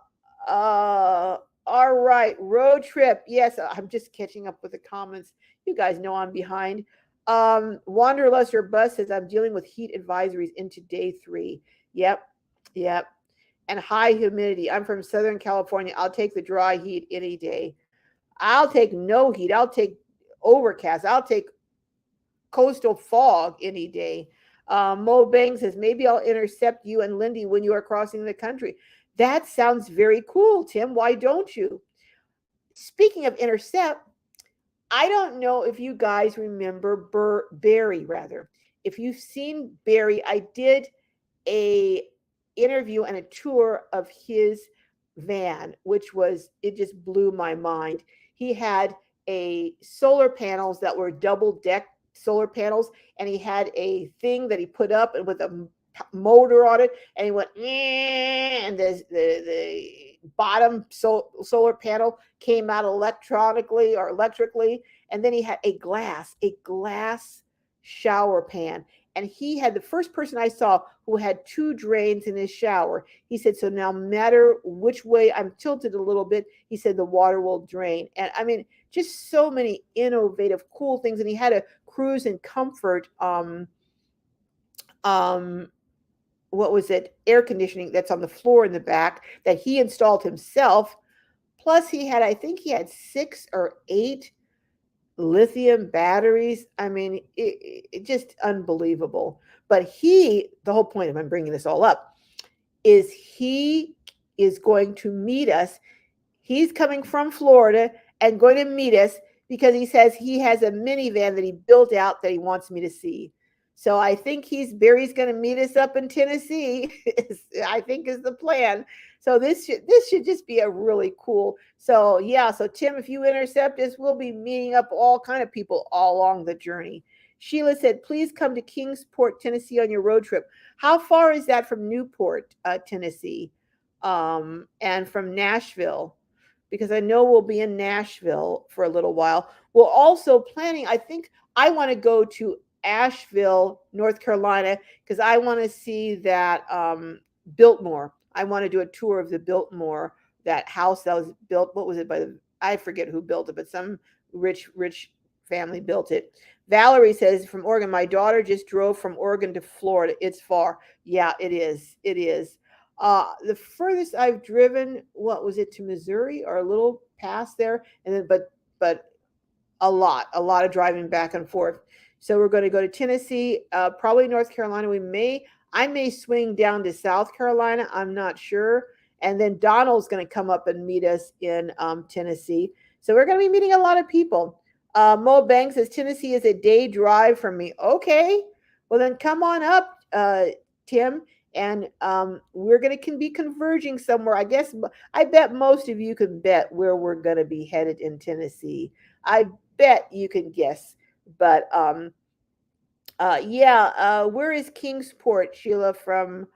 right, road trip. Yes, I'm just catching up with the comments. You guys know I'm behind. Wanderluster Bus says I'm dealing with heat advisories into day 3. Yep. And high humidity. I'm from Southern California. I'll take the dry heat any day. I'll take no heat. I'll take overcast. I'll take coastal fog any day. Mo Bang says, maybe I'll intercept you and Lindy when you are crossing the country. That sounds very cool, Tim. Why don't you? Speaking of intercept, I don't know if you guys remember Barry, rather. If you've seen Barry, I did a interview and a tour of his van, it just blew my mind. He had solar panels that were double deck solar panels, and he had a thing that he put up and with a motor on it, and he went, and the bottom solar panel came out electrically, and then he had a glass shower pan. And he had the first person I saw who had 2 drains in his shower. He said, so no matter which way I'm tilted a little bit, he said the water will drain. And I mean, just so many innovative, cool things. And he had a cruise and comfort, what was it? Air conditioning that's on the floor in the back that he installed himself. Plus I think he had 6 or 8 lithium batteries. I mean, it just unbelievable. But the whole point of I'm bringing this all up is he is going to meet us. He's coming from Florida and going to meet us because he says he has a minivan that he built out that he wants me to see. So I think Barry's going to meet us up in Tennessee. I think is the plan. So this should just be a really cool. So yeah, so Tim, if you intercept us, we'll be meeting up all kind of people all along the journey. Sheila said, please come to Kingsport, Tennessee on your road trip. How far is that from Newport, Tennessee, and from Nashville? Because I know we'll be in Nashville for a little while. We're also planning, I think I want to go to Asheville, North Carolina, because I want to see that Biltmore. I want to do a tour of the Biltmore, that house that was built. What was it by I forget who built it, but some rich family built it. Valerie says from Oregon, my daughter just drove from Oregon to Florida. It's far. Yeah, it is. It is. The furthest I've driven, what was it, to Missouri or a little past there, and then but a lot of driving back and forth. So we're going to go to Tennessee, probably North Carolina. I may swing down to South Carolina. I'm not sure. And then Donald's going to come up and meet us in Tennessee. So we're going to be meeting a lot of people. Mo Banks says Tennessee is a day drive from me. Okay, well then come on up, Tim, and we're going to be converging somewhere. I bet most of you can bet where we're going to be headed in Tennessee. I bet you can guess, but where is Kingsport, Sheila, from?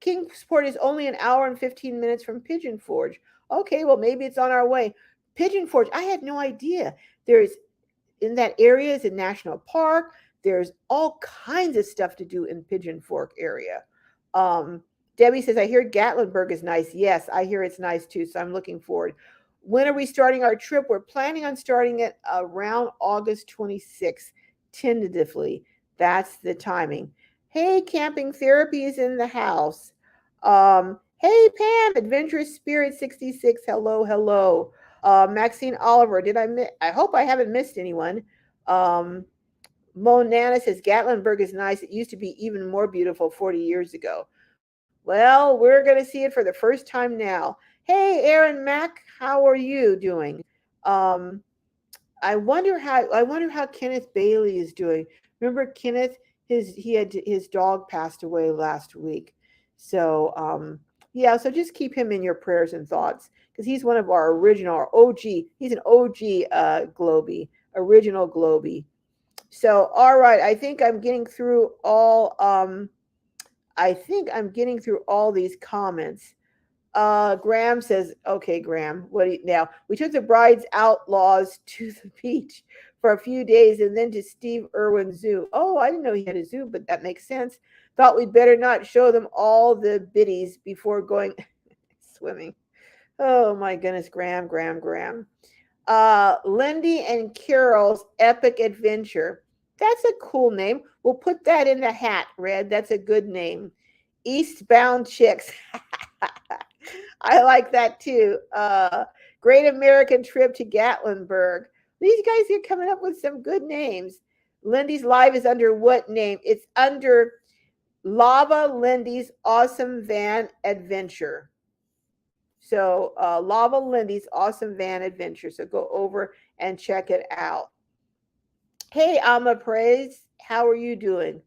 Kingsport is only an hour and 15 minutes from Pigeon Forge. Okay, well maybe it's on our way. Pigeon Forge, I had no idea. There's in that area is a national park. There's all kinds of stuff to do in Pigeon Forge area. Debbie says, I hear Gatlinburg is nice. Yes, I hear it's nice too. So I'm looking forward. When are we starting our trip? We're planning on starting it around August 26th, tentatively. That's the timing. Hey, Camping Therapy is in the house. Hey, Pam, Adventurous Spirit 66. Hello. Maxine Oliver, I hope I haven't missed anyone. Mo Nana says Gatlinburg is nice. It used to be even more beautiful 40 years ago. Well, we're going to see it for the first time now. Hey, Aaron Mack, how are you doing? I wonder how Kenneth Bailey is doing. Remember Kenneth? His dog passed away last week. So so just keep him in your prayers and thoughts, because he's one of our OG. He's an OG Globie, original Globie. So all right, I think I'm getting through all these comments. Graham says, okay, Graham, now? We took the bride's outlaws to the beach for a few days and then to Steve Irwin Zoo. Oh, I didn't know he had a zoo, but that makes sense. Thought we'd better not show them all the biddies before going swimming. Oh my goodness, Graham. Lindy and Carol's Epic Adventure. That's a cool name. We'll put that in the hat, Red. That's a good name. Eastbound Chicks. I like that too. Great American Trip to Gatlinburg. These guys are coming up with some good names. Lindy's Live is under what name? It's under Lava Lindy's Awesome Van Adventure. So Lava Lindy's Awesome Van Adventure. So go over and check it out. Hey, Alma Praise, how are you doing?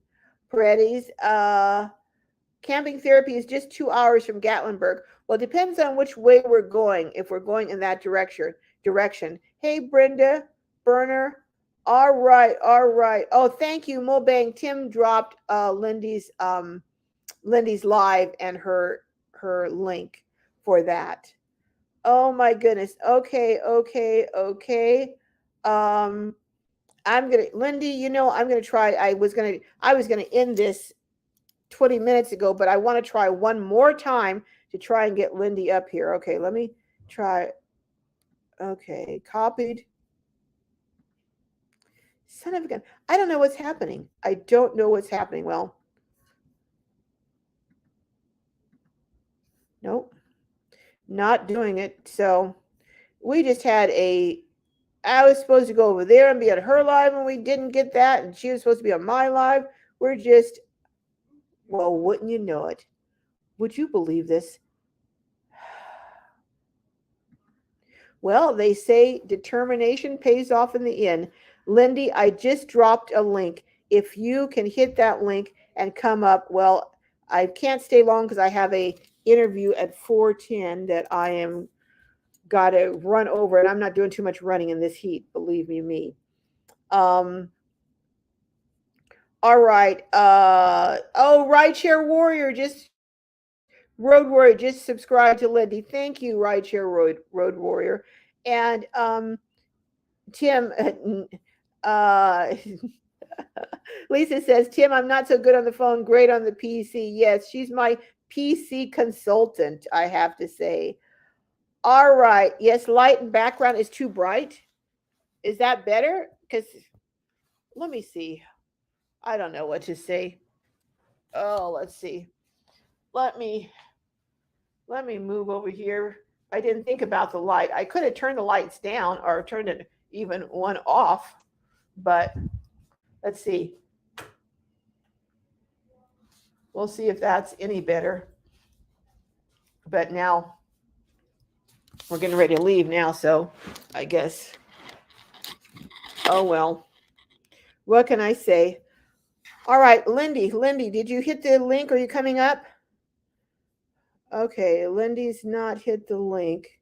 Paredes, Camping Therapy is just 2 hours from Gatlinburg. Well, it depends on which way we're going, if we're going in that direction. Hey, Brenda, Burner. All right. Oh, thank you, Mobang. Tim dropped Lindy's Live and her link for that. Oh my goodness. Okay. Lindy, I'm gonna try. I was gonna end this 20 minutes ago, but I want to try one more time to try and get Lindy up here. Okay, let me try. Okay, copied. Son of a gun. I don't know what's happening. Well, nope, not doing it. So we just had I was supposed to go over there and be at her live, and we didn't get that, and she was supposed to be on my live. Well, wouldn't you know it? Would you believe this? Well, they say determination pays off in the end. Lindy, I just dropped a link. If you can hit that link and come up, well, I can't stay long because I have a interview at 4:10 that I am got to run over, and I'm not doing too much running in this heat, believe me. All right. Rideshare Warrior, just Road Warrior, just subscribe to Lindy. Thank you, Rideshare Road Warrior. And Tim, Lisa says, Tim, I'm not so good on the phone, great on the PC. Yes, she's my PC consultant, I have to say. All right. Yes, light and background is too bright. Is that better? Because let me see. I don't know what to say. Oh, let's see. Let me move over here. I didn't think about the light. I could have turned the lights down or turned it even one off, but let's see. We'll see if that's any better. But now we're getting ready to leave now, so I guess. Oh well. What can I say? All right, Lindy, did you hit the link? Are you coming up? Okay, Lindy's not hit the link.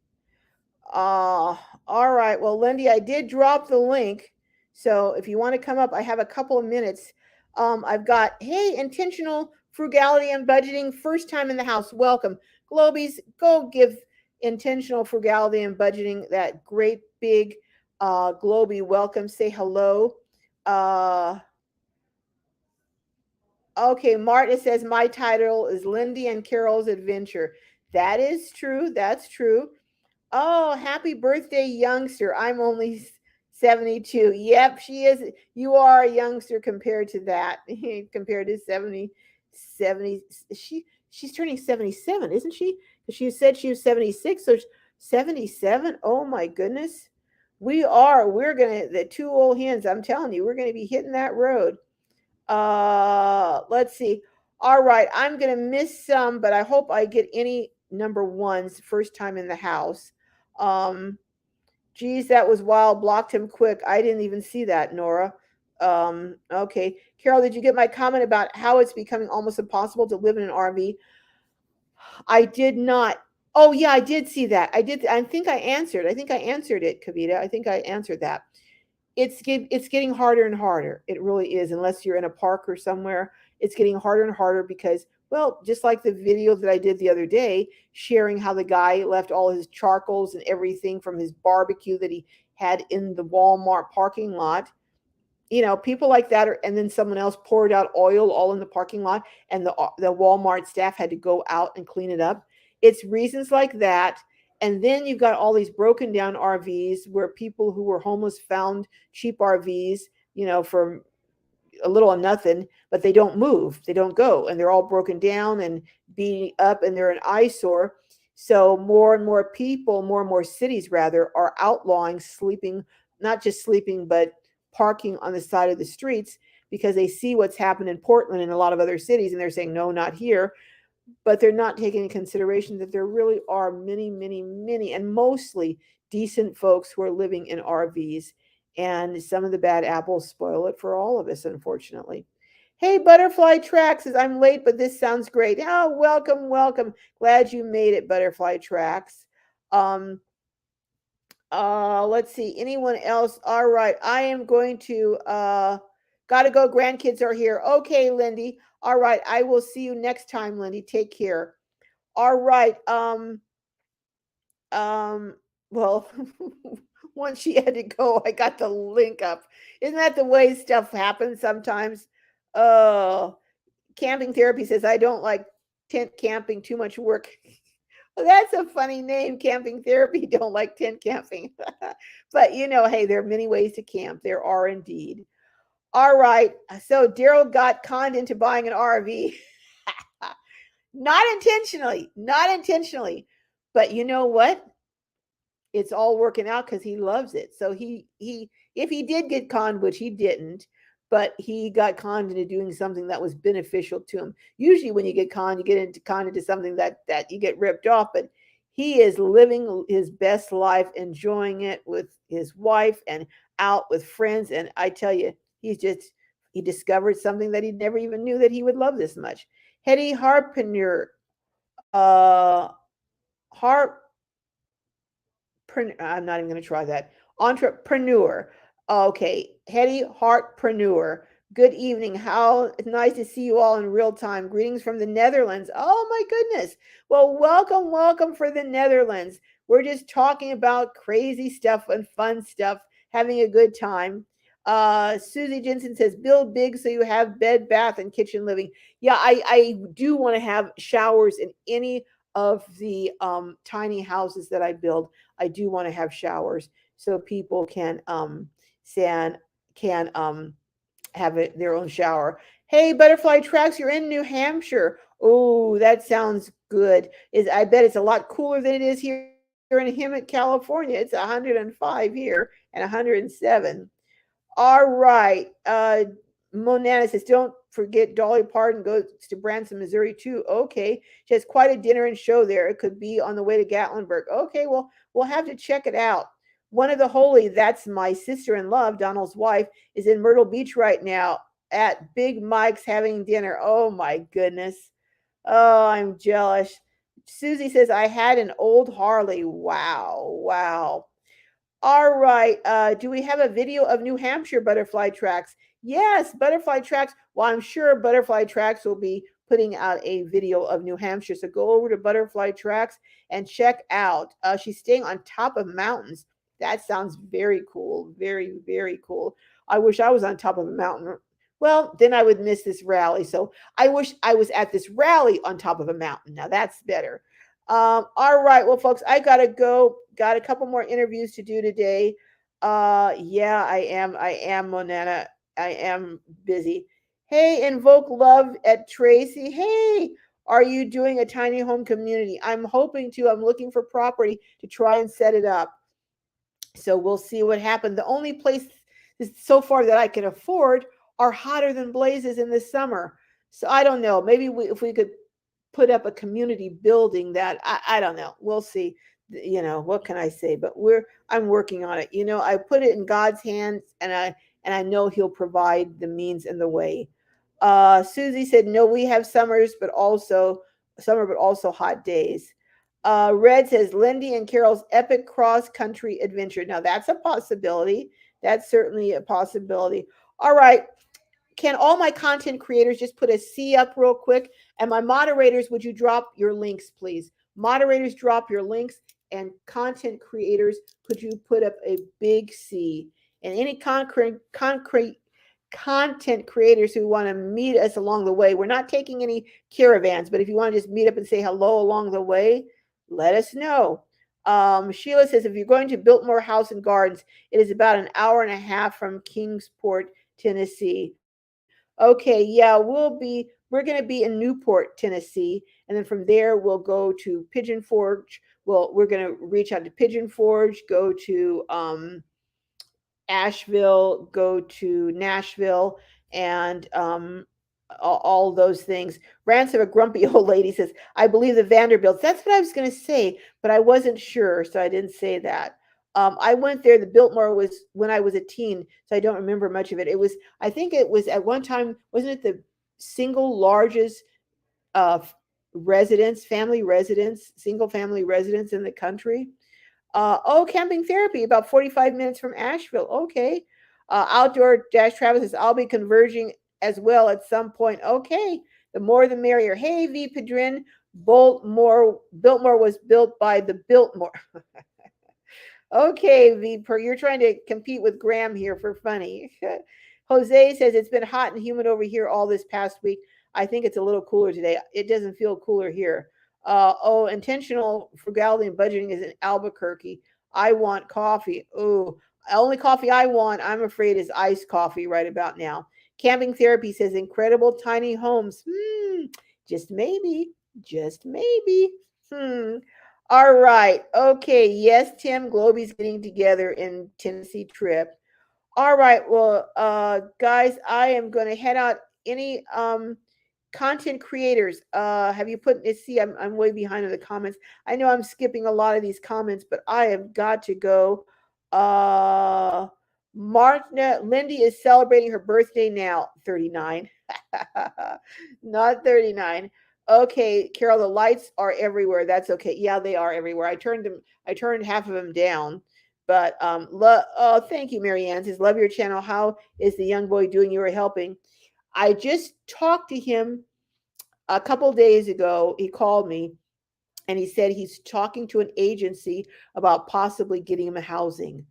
All right. Well, Lindy, I did drop the link. So if you want to come up, I have a couple of minutes. I've got, hey, intentional frugality and budgeting, first time in the house. Welcome. Globies, go give intentional frugality and budgeting that great big Globie welcome. Say hello. Okay, Martin says my title is Lindy and Carol's Adventure. That is true. That's true. Oh, happy birthday, youngster. I'm only 72. Yep, she is. You are a youngster compared to that. Compared to 70. She's turning 77, isn't she? She said she was 76, so 77. Oh my goodness. We're gonna, the two old hens, I'm telling you, we're gonna be hitting that road. Let's see. All right, I'm gonna miss some, but I hope I get any number ones first time in the house. Geez, that was wild. Blocked him quick. I didn't even see that, Nora. Okay. Carol, did you get my comment about how it's becoming almost impossible to live in an RV? I did not. Oh yeah, I did see that. I did. I think I answered it, Kavita. I think I answered that. It's getting harder and harder. It really is. Unless you're in a park or somewhere, it's getting harder and harder because, well, just like the video that I did the other day, sharing how the guy left all his charcoals and everything from his barbecue that he had in the Walmart parking lot. You know, people like that, and then someone else poured out oil all in the parking lot, and the Walmart staff had to go out and clean it up. It's reasons like that. And then you've got all these broken down RVs where people who were homeless found cheap RVs, you know, for a little or nothing, but they don't move, they don't go, and they're all broken down and beat up, and they're an eyesore. So more and more people, more and more cities rather, are outlawing sleeping, not just sleeping, but parking on the side of the streets, because they see what's happened in Portland and a lot of other cities, and they're saying, no, not here. But they're not taking into consideration that there really are many, and mostly decent folks who are living in RVs. And some of the bad apples spoil it for all of us, unfortunately. Hey, Butterfly Track says, I'm late, but this sounds great. Oh, welcome. Glad you made it, Butterfly Tracks. Let's see. Anyone else? All right. I am going to gotta go. Grandkids are here. Okay, Lindy. All right. I will see you next time, Lindy. Take care. All right. Well, once she had to go, I got the link up. Isn't that the way stuff happens sometimes? Camping Therapy says, I don't like tent camping, too much work. Well, that's a funny name, Camping Therapy. Don't like tent camping. But, you know, hey, there are many ways to camp. There are indeed. All right. So Daryl got conned into buying an RV. Not intentionally. But you know what? It's all working out because he loves it. So he if he did get conned, which he didn't, but he got conned into doing something that was beneficial to him. Usually when you get conned, you get conned into something that you get ripped off, but He is living his best life, enjoying it with his wife and out with friends. And I tell you, he discovered something that he never even knew that he would love this much. Hetty Harpreneur, uh, Harp, I'm not even going to try that. Entrepreneur. Okay, Hetty Hartpreneur. Good evening. How nice to see you all in real time. Greetings from the Netherlands. Oh my goodness. Well, welcome for the Netherlands. We're just talking about crazy stuff and fun stuff, having a good time. Susie Jensen says, build big so you have bed, bath, and kitchen living. Yeah, I do want to have showers in any of the tiny houses that I build. I do want to have showers so people can have their own shower. Hey, Butterfly Tracks, you're in New Hampshire. Oh, that sounds good. I bet it's a lot cooler than it is here in Hemet, California. It's 105 here and 107. All right. Monana says, don't forget Dolly Parton goes to Branson, Missouri too. Okay. She has quite a dinner and show there. It could be on the way to Gatlinburg. Okay, well, we'll have to check it out. One of the Holy, that's my sister-in-law, Donald's wife, is in Myrtle Beach right now at Big Mike's having dinner. Oh my goodness. Oh, I'm jealous. Susie says, I had an old Harley. Wow. All right. Do we have a video of New Hampshire Butterfly Tracks? Yes, Butterfly Tracks. Well, I'm sure Butterfly Tracks will be putting out a video of New Hampshire. So go over to Butterfly Tracks and check out. She's staying on top of mountains. That sounds very cool. Very, very cool. I wish I was on top of a mountain. Well, then I would miss this rally. So I wish I was at this rally on top of a mountain. Now that's better. All right. Well, folks, I got to go. Got a couple more interviews to do today. Yeah, I am, Monana. I am busy. Hey, Invoke Love at Tracy. Hey, are you doing a tiny home community? I'm hoping to. I'm looking for property to try and set it up. So we'll see what happens. The only place so far that I can afford are hotter than blazes in the summer. So I don't know. Maybe if we could put up a community building that I don't know. We'll see. What can I say? But I'm working on it. I put it in God's hands, and I know He'll provide the means and the way. Susie said, no, we have summers, but also hot days. Red says, Lindy and Carol's epic cross-country adventure. Now, that's a possibility. That's certainly a possibility. All right. Can all my content creators just put a C up real quick? And my moderators, would you drop your links, please? Moderators, drop your links. And content creators, could you put up a big C? And any concrete content creators who want to meet us along the way, we're not taking any caravans, but if you want to just meet up and say hello along the way, let us know. Sheila says, if you're going to Biltmore House and Gardens, it is about an hour and a half from Kingsport, Tennessee. Okay, yeah, we're going to be in Newport, Tennessee, and then from there we'll go to Pigeon Forge. Well, we're going to reach out to Pigeon Forge, go to Asheville, go to Nashville, and all those things. Ransom, a grumpy old lady, says, I believe the Vanderbilts. That's what I was going to say, but I wasn't sure, so I didn't say that. I went there. The Biltmore was when I was a teen, so I don't remember much of it. I think it was at one time, wasn't it the single largest single family residence in the country? Camping therapy, about 45 minutes from Asheville. Okay. Outdoor Dash Travis says, I'll be converging as well at some point. Okay. The more the merrier. Hey, V. Pedrin, Biltmore was built by the Biltmore. Okay, V. You're trying to compete with Graham here for funny. Jose says, it's been hot and humid over here all this past week. I think it's a little cooler today. It doesn't feel cooler here. Intentional frugality and budgeting is in Albuquerque. I want coffee. Oh, only coffee I want, I'm afraid, is iced coffee right about now. Camping therapy says, incredible tiny homes. Just maybe. All right. Okay. Yes, Tim, Globey's getting together in Tennessee trip. All right. Well, guys, I am going to head out. Any content creators, have you put, let's see, I'm way behind on the comments. I know I'm skipping a lot of these comments, but I have got to go. Martha, Lindy is celebrating her birthday now, 39. Not 39. Okay, Carol, the lights are everywhere. That's okay. Yeah, they are everywhere. I turned half of them down. But oh, thank you, Marianne. Says, love your channel. How is the young boy doing you were helping? I just talked to him a couple days ago. He called me and he said he's talking to an agency about possibly getting him a housing.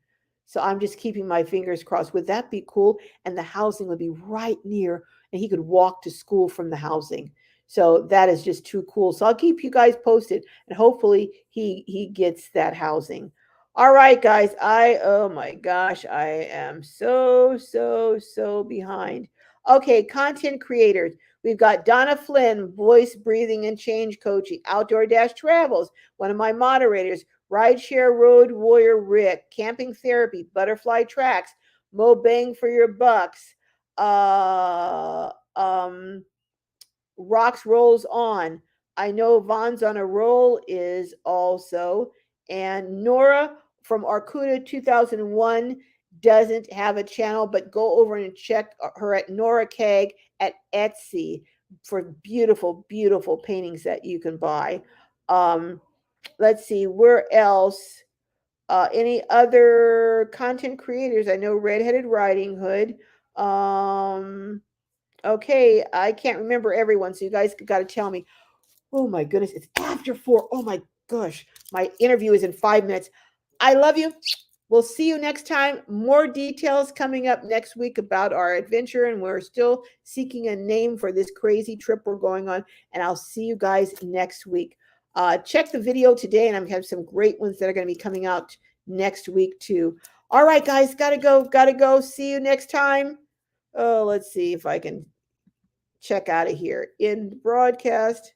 So I'm just keeping my fingers crossed. Would that be cool? And the housing would be right near, and he could walk to school from the housing. So that is just too cool. So I'll keep you guys posted, and hopefully he gets that housing. All right, guys. Oh my gosh, I am so behind. Okay, content creators. We've got Donna Flynn, voice, breathing, and change coaching. Outdoor Dash Travels, one of my moderators. Rideshare Road Warrior Rick, Camping Therapy, Butterfly Tracks, Mo Bang for Your Bucks, Rocks Rolls On. I know Von's on a roll is also. And Nora from Arcuda 2001 doesn't have a channel, but go over and check her at Nora Keg at Etsy for beautiful, beautiful paintings that you can buy. Let's see, where else? Any other content creators? I know Redheaded Riding Hood. Okay, I can't remember everyone, so you guys got to tell me. Oh my goodness, it's after 4. Oh my gosh, my interview is in 5 minutes. I love you. We'll see you next time. More details coming up next week about our adventure, and we're still seeking a name for this crazy trip we're going on. And I'll see you guys next week. Check the video today, and I'm have some great ones that are going to be coming out next week too. All right, guys, gotta go. See you next time. Oh, let's see if I can check out of here in broadcast.